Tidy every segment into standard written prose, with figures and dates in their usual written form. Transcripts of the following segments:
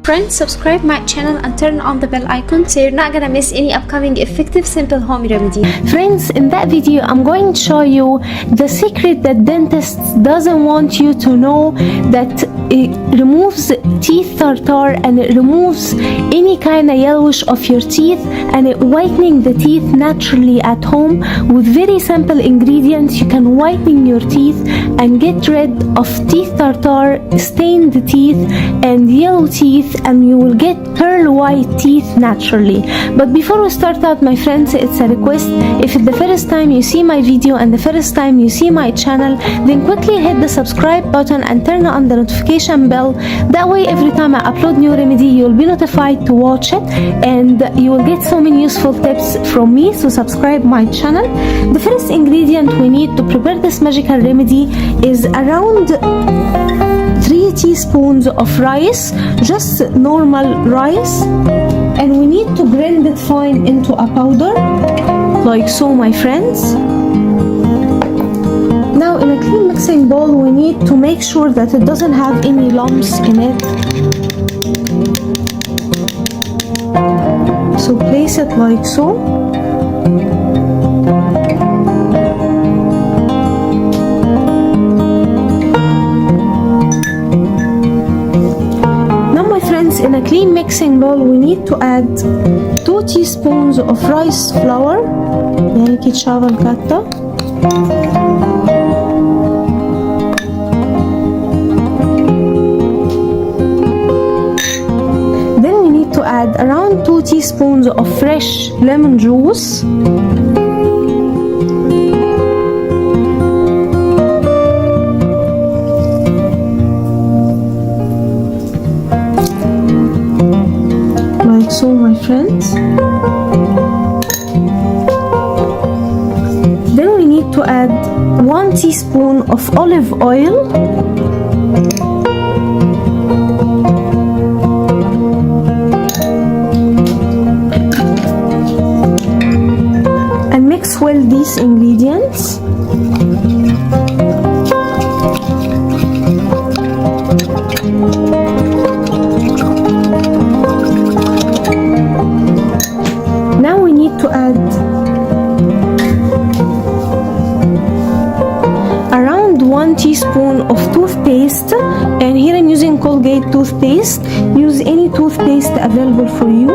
Friends, subscribe my channel and turn on the bell icon so you're not gonna miss any upcoming effective simple home remedy. Friends, in that video I'm going to show you the secret that dentists doesn't want you to know, that it removes teeth tartar and it removes any kind of yellowish of your teeth, and it whitening the teeth naturally at home with very simple ingredients. You can whiten your teeth and get rid of teeth tartar, stained teeth and yellow teeth, and you will get pearl white teeth naturally. But before we start out, my friends, it's a request: if it's the first time you see my video and the first time you see my channel, then quickly hit the subscribe button and turn on the notification bell. That way every time I upload new remedy you'll be notified to watch it, and you will get so many useful tips from me. So subscribe my channel. The first ingredient we need to prepare this magical remedy is around 3 teaspoons of rice, just normal rice, and we need to blend it fine into a powder like so, my friends. Now in a clean mixing bowl we need to make sure that it doesn't have any lumps in it, so place it like so. In a clean mixing bowl we need to add 2 teaspoons of rice flour, يعني كيتشافا الكاتا. Then we need to add around 2 teaspoons of fresh lemon juice. So, my friends, then we need to add 1 teaspoon of olive oil, and mix well these ingredients. To add around 1 teaspoon of toothpaste, and here I'm using Colgate toothpaste. Use any toothpaste available for you.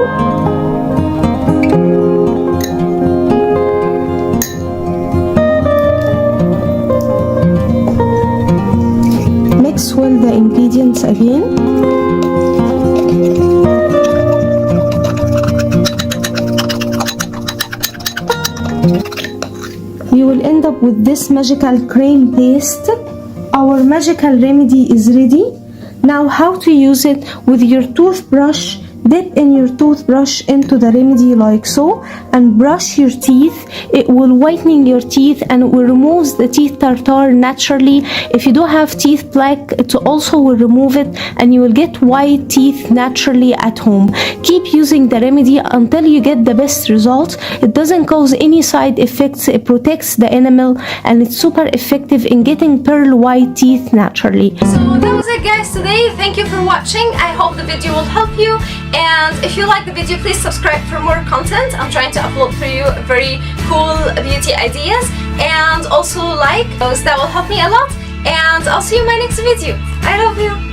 Mix well the ingredients again. You will end up with this magical cream paste. Our magical remedy is ready. Now how to use it: with your toothbrush, dip in your toothbrush into the remedy like so and brush your teeth. It will whitening your teeth and it will remove the teeth tartar naturally. If you don't have teeth plaque, it also will remove it and you will get white teeth naturally at home. Keep using the remedy until you get the best results. It doesn't cause any side effects, it protects the enamel, and it's super effective in getting pearl white teeth naturally. So that was it, guys, today. Thank you for watching. I hope the video will help you, and if you like the video, please subscribe for more content. I'm trying to upload for you very cool beauty ideas, and also like those. That will help me a lot, and I'll see you in my next video. I love you.